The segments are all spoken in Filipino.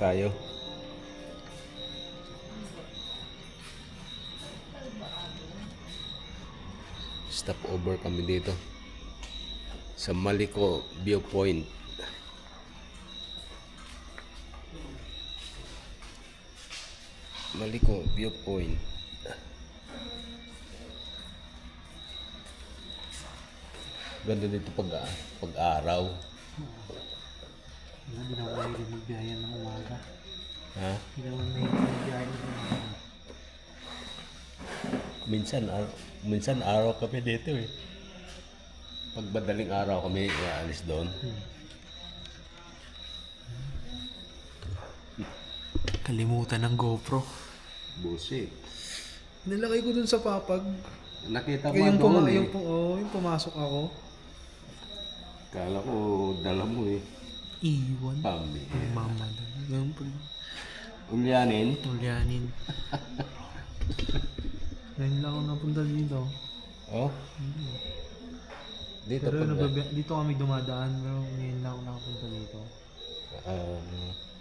tayo. Stop over kami dito sa Maliko Viewpoint. Maliko Viewpoint. Ganda dito pag-araw. Hindi na ako mahilig magbiyaya ng umaga. Ha? Hindi na ako mahilig magbiyaya ng umaga. Minsan araw kami dito eh. Pag madaling araw kami aalis doon. Kalimutan ng GoPro. Busi. Nilagay ko dun sa papag. Nakita mo Yung, doon eh. yung pumasok ako. Kala ko dala mo eh. Iwan. Pambi. Mamada. Yung Ulyanin. Tulyanin. Ngayon lang ako napunta dito. Oh? Dito Pero pag... dito kami dumadaan. Pero ngayon lang ako nakapunta dito.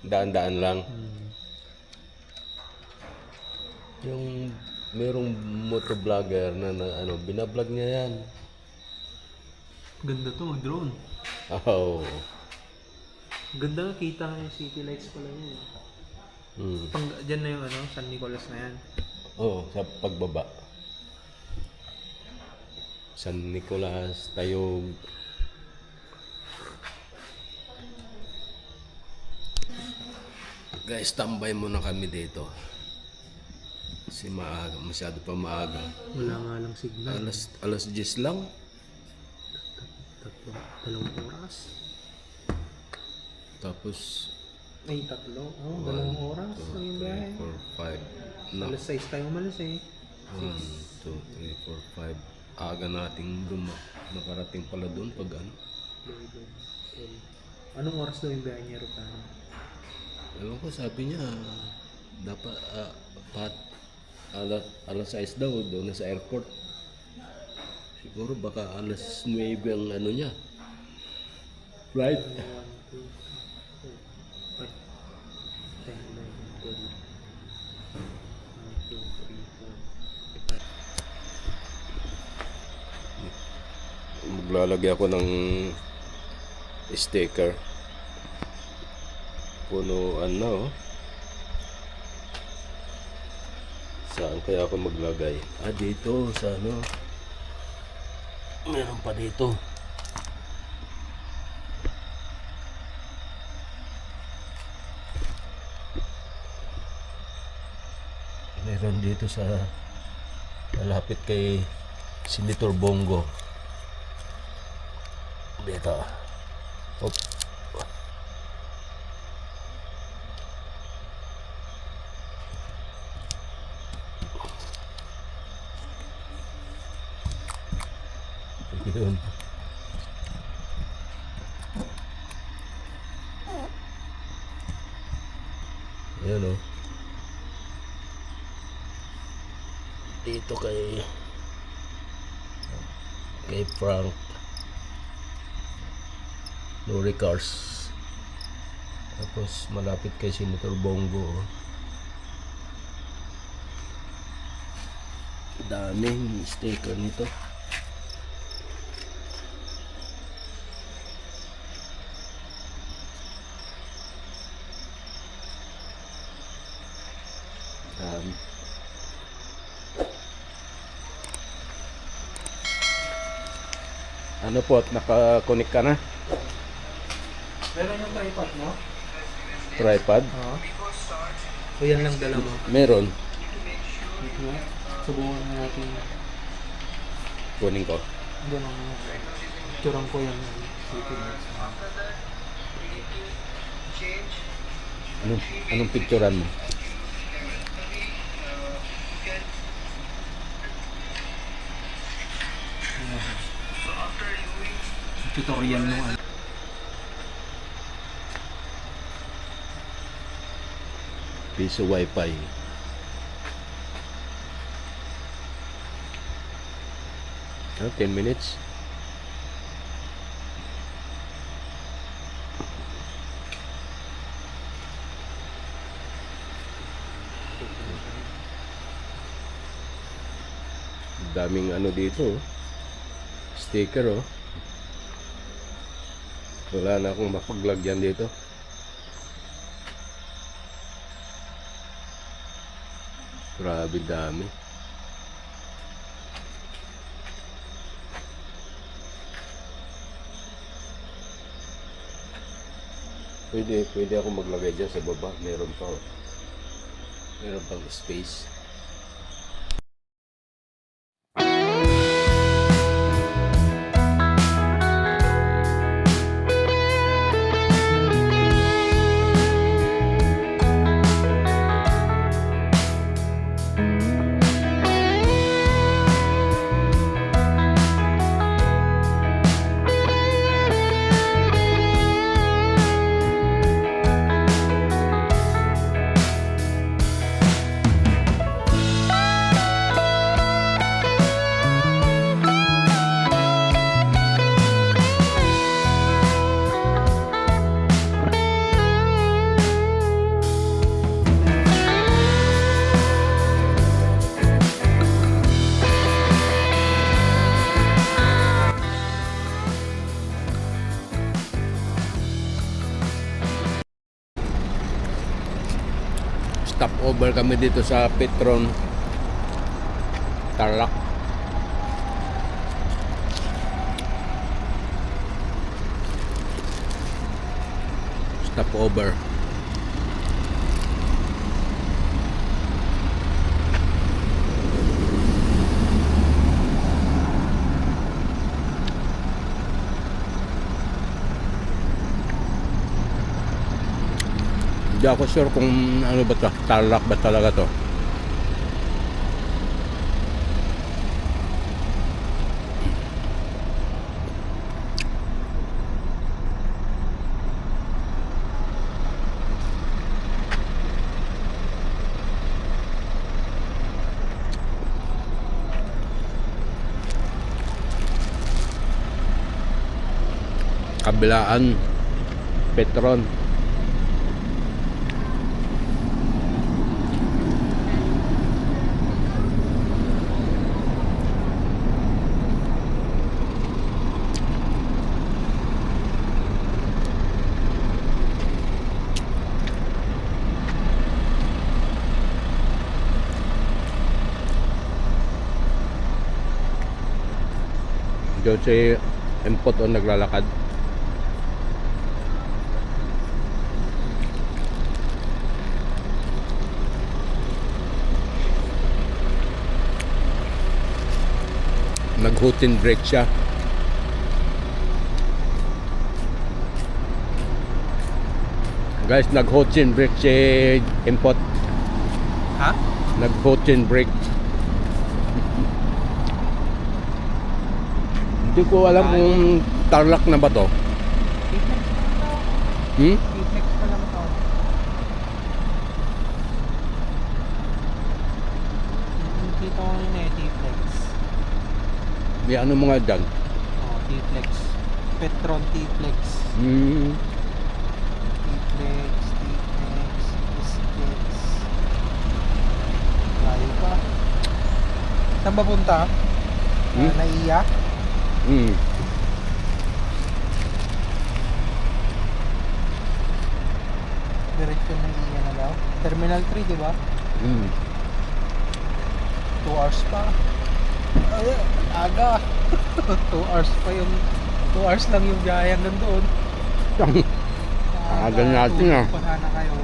Daan-daan lang. Hmm. Yung merong motovlogger na ano, binablog niya yan. Ganda to, mag-drone. Oh. Ganda nga, kita nga yung city lights pala yun. Dyan na yung ano, San Nicolas na yan. Oh, sa pagbaba. San Nicolas, Tayog. Guys, tambay muna kami dito. Kasi maaga, masyado pa maaga. Wala nga lang signal. Alas 10 lang. Dalawang oras. Tapos Ay, tatlo. Oh, dalawang oras lang yung biyahe. 4, 5. No. Alas 6 tayo umalis eh. 1, 2, 3, 4, 5. Aga nating nakarating pala doon pag ano. Anong oras daw yung biyahe niya, Rutano? Ewan ko, sabi niya, dapat alas 6 daw doon na sa airport. Siguro baka alas 9 ang ano niya. Right? 1, 2, 3, 10, 11, 12. 1, 2, 3, 4, 5. Maglalagay ako ng sticker. Punuan na oh. Saan kaya ako maglagay? Dito sa ano. Meron pa dito. Meron dito sa malapit kay Senator Bongo. Dito. Hop. Yun. Ayan o. Dito kay Frank Lori Cars. Tapos malapit kay Senator Bongo. Daming sticker nito. Ano po, naka-connect ka na? Meron yung tripod mo? Tripod? Oo. So yan lang dala mo. Meron. Subukan na natin. Kunin ko. Hindi na mga picturean ko yan. City lights. Anong picturean mo? Tutorial mo ano. Piso Wi-Fi. Ah, 10 minutes. Daming ano dito, oh. Sticker, oh. Wala na akong mapaglagyan dito. Grabe dami. Pwede ako maglagay dyan sa baba. Meron pa, oh. Meron pang space. Stop over kami dito sa Petron Tarlac. Stop over. Hindi ako sure kung ano ba to, Tarlac ba talaga to. Kabilaan Petron. Doon si Empot o naglalakad. Nag-hootin break siya. Guys, nag-hootin break si Empot. Ha? Nag-hootin break. Hindi ko alam kung Tarlac na ba to. T-Flex pa lang to. Dito ko yun eh, T-Flex. May ano mga dyan? Oh, T-Flex. Petron T-Flex. T-Flex, T-Flex. Layo pa. Saan ba punta? Naiya? Diretso na iya na daw. Terminal 3, di ba? 2 hours pa. Ay, aga. 2 hours pa yung 2 hours lang yung biyahe hanggang doon. Aga natin ah. Pa sana kayo.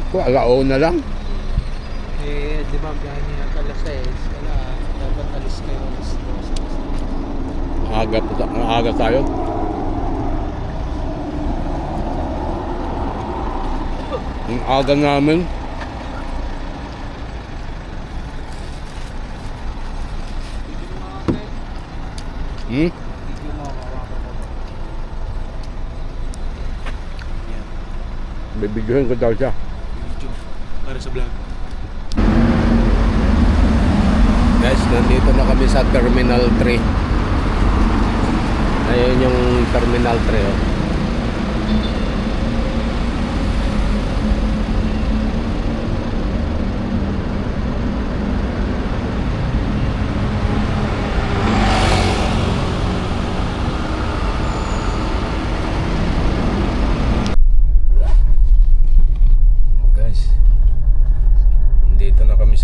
Ito, alao na lang. Eh, di ba biyahe niya alas 6? Wala, dapat alis kayo alas 2. Aga tayo. Ang aga namin. Bibidyohin ko daw siya. Para sa vlog. Guys, nandito na kami sa Terminal 3. Ayun yung Terminal 3, oh.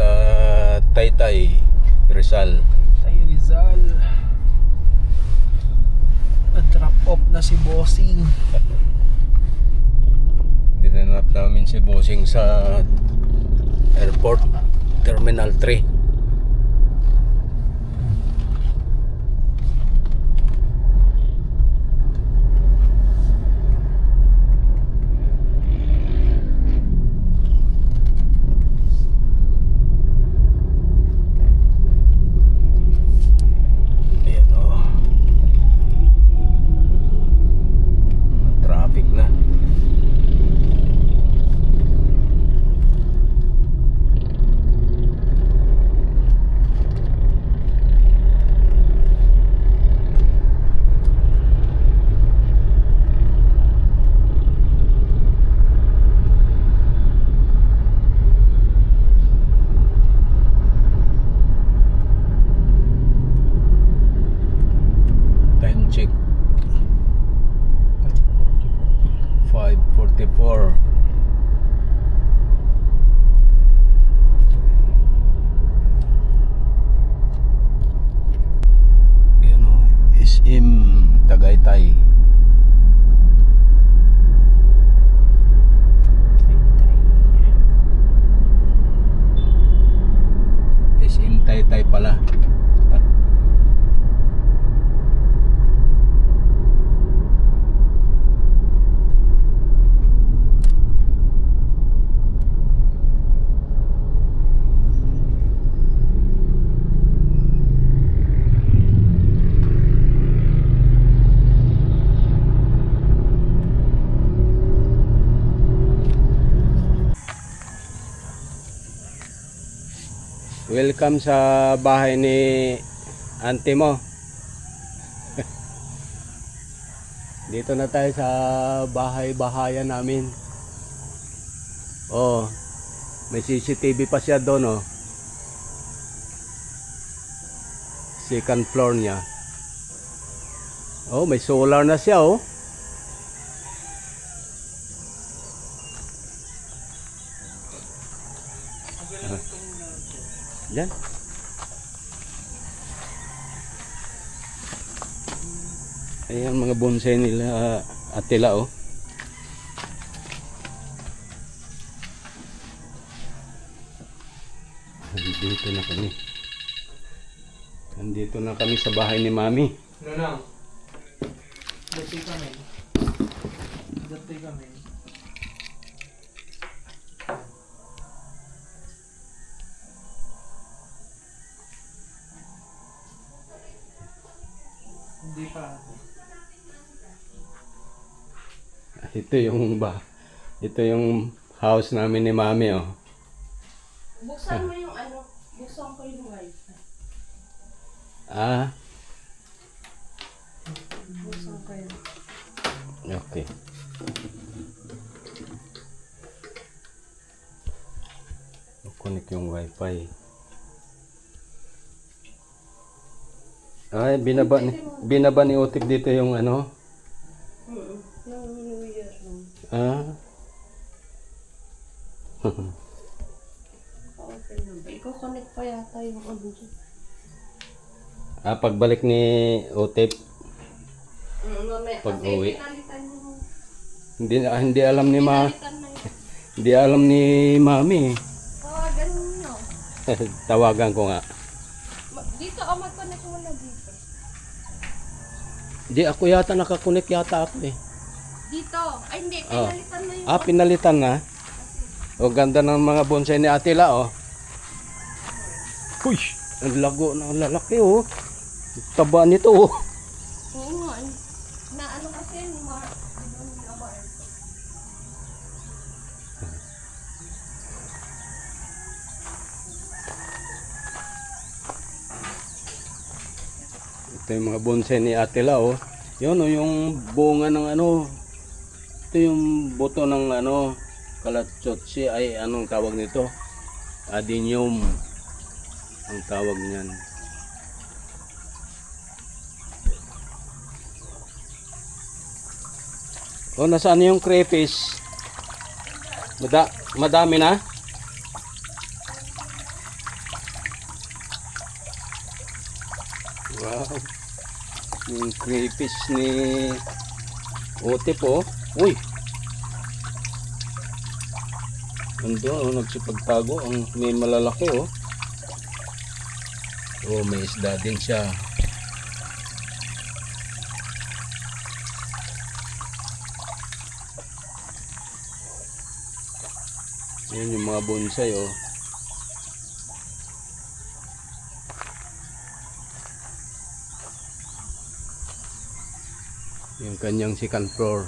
sa Taytay, Rizal. Tayo Rizal. Drop off na si Bossing. Dinanap namin si Bossing sa airport, Terminal 3. Ayan o. Traffic na. Time check 5:44. Yan o, SM Tagaytay. SM Taytay pala. Welcome sa bahay ni auntie mo. Dito na tayo sa bahay-bahayan namin. Oh, may CCTV pa siya doon, oh. Second floor niya. Oh, may solar na siya, oh. Diyan. Ayan mga bonsai nila Atila, oh. Nandito na kami. Nandito na kami sa bahay ni Mami. Nunang. Dati kami. Dati kami. Hindi pa. Ito yung house namin ni Mami, oh. Buksan mo yung ano, buksan ko yung wifi. Ah, Buksan ko yun. okay. Connect yung wifi. Ay, binaba ni Otip dito yung ano. Nung New Year lang. Ah. Okay na ba? Iko-connect pa yata yung ano dyan. Ah, pagbalik ni Otip, Mamaya. Pag-uwi. Kasi pinalitan yung... hindi alam ni Pinalitan na yun. hindi alam ni Mami. Tawagan nyo. Tawagan ko nga. Dito, mag-connect mo na dito. Hindi ako yata nakakunik yata ako eh. Dito. Ay hindi, Oh. pinalitan na yung... Ah, pinalitan na. O ganda ng mga bonsai ni Atila, oh. Uy, ang lago ng lalaki, oh. Taba nito, oh. Oo nga. Na ano kasi, yung mga... Ito yung mga bonsai ni Atila, oh. Yun, oh, yung bunga ng ano. Ito yung buto ng ano, kalatsotsi, ay anong tawag nito? Adenium. Ang tawag niyan. Oh, nasaan yung crayfish? Madami na? Wow. Yung crayfish ni Ote po. Uy! Ando, nagsipagtago. May malalaki oh. Oh, may isda din siya. Yan yung mga bonsai oh. Yung kanyang second floor.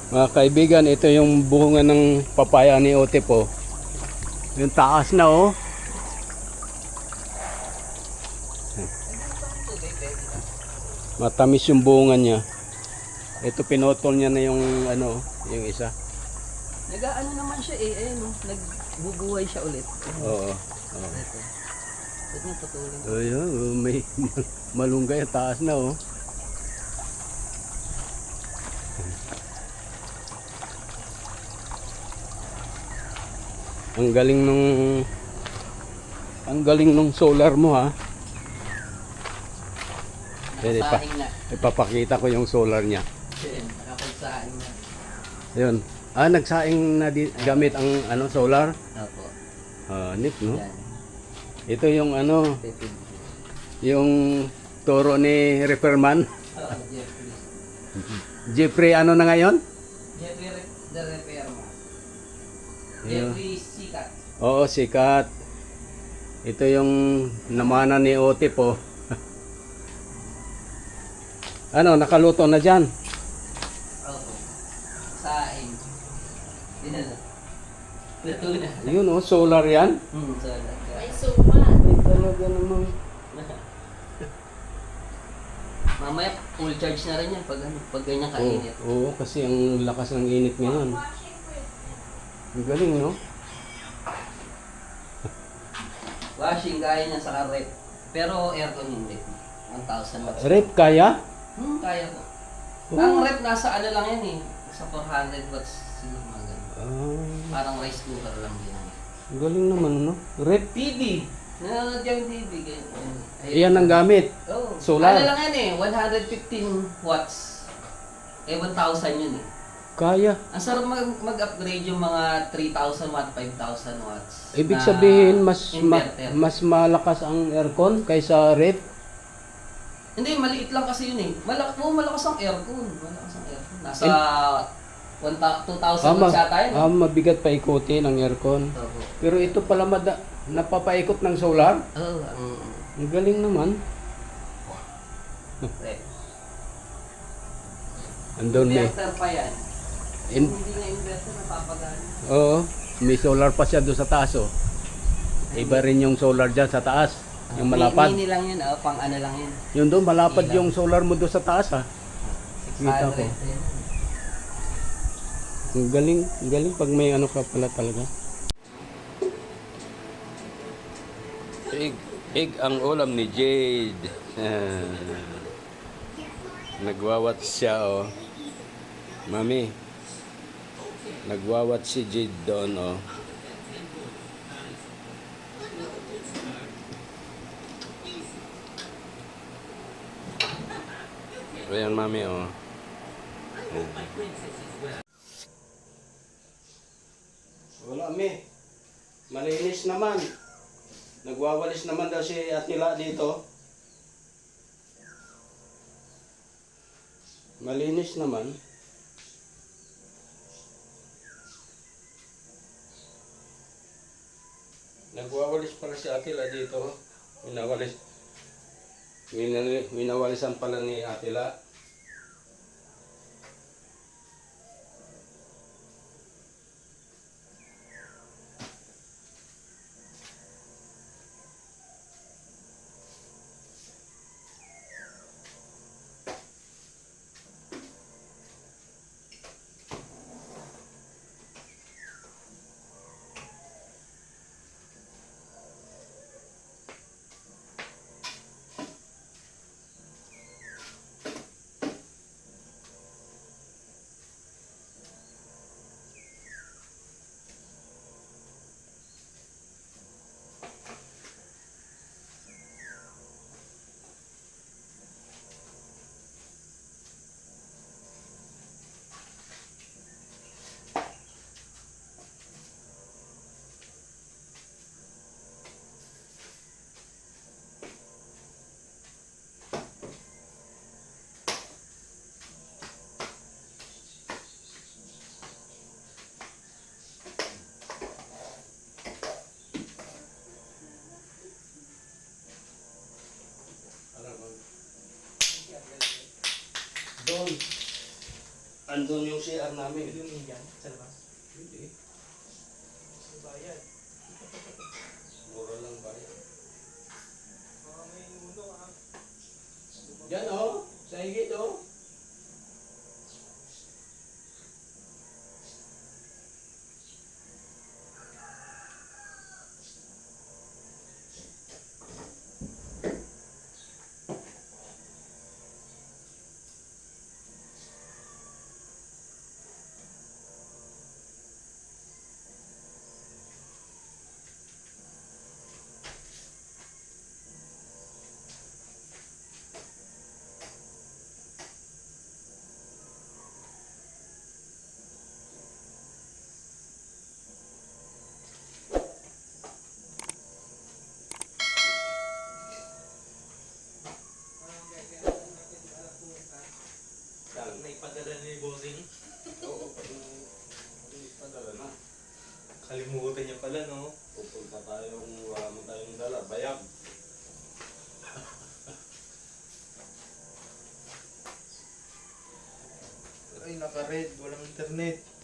Mga kaibigan, ito yung bunga ng papaya ni Ote po. Yung taas na oh. Matamis yung bunga niya. Ito pinotol niya na yung ano, yung isa. Nag-ano naman siya eh, ayun oh, nagbubuhay siya ulit. Oo. Ito. Huwag niya putulin. Oh, yun, may malunggay ang taas na oh. Ang galing nung solar mo ha. Pwede pa. Saing na. Ipapakita ko yung solar niya. Nakapagsaing na. Ayun. Nagsaing na gamit ang ano solar. Opo. Neat no. Yan. Ito yung ano, Pepid. yung toro ni Repairman. Jeffrey. Jeffrey ano na ngayon? Jeffrey the Repairman. Ayun. Jeffrey Sikat. Oo, sikat. Ito yung namana ni Ote po. Ano, nakaluto na dyan? Opo. Saing. Dinala. Luto na. Yun oh, solar yan. Sarap. May suman. Ay, talaga namang. Mamaya full charge na rin yan pag ganyan kainit. Oo, kasi ang lakas ng init ngayon. Ang galing, no? Washing kaya niya sa rep. Pero aircon hindi. 1,000 watts. Rep kaya? Kaya ko. Oo. Ang rep nasa ano lang yan eh. Sa 400 watts siguro mga ganun. Parang rice cooker lang din. Ang galing naman, no? Rep. TV. Nanonood yung TV. Ganyan. Iyan ang gamit. Oh. Solar. Ano lang yan eh. 115 watts. 1,000 yun eh. Kaya. Ang sarap mag-upgrade yung mga 3,000 watt, 5,000 watts. Ibig na sabihin, inverter. mas malakas ang aircon kaysa rep. Hindi, maliit lang kasi yun eh. Malakas ang aircon. Malakas ang aircon. Nasa 2,000 watts yata yun. Mabigat pa ikutin ang aircon. Opo. Pero ito pala napapaikot ng solar. Oo, Ang galing naman. Andun may. inverter pa yan. In, Hindi na inverter, napapagana. oo, may solar pa siya doon sa taas oh. Iba rin yung solar dyan sa taas. Yung malapad. Mini lang yun, pang ano lang yun. Yun doon, malapad Ilaw. yung solar mo doon sa taas ha. Kita ko. 600. Ang galing pag may ano ka pala talaga. Egg ang ulam ni Jade. Nagwawat siya oh. Mami. Nagwawat si Jade doon oh. Ayan mami oh. Wala mi. Malinis naman. Nagwawalis naman daw si Atila dito. Malinis naman. Nagwawalis pala si Atila dito. Winawalisan pala ni Atila. andun. Andun yung CR namin. Yung yan, sa labas. Hindi. Bayad. Mura lang ba yan? Mga may nuno ah. Diyan oh, sa higit oh. Yan. Naipadala ni Bossing. Oo, padala na. Kalimutan niya pala, no? Pupunta tayong, wala mo tayong dala, bayag. Ay, naka-red. Walang internet.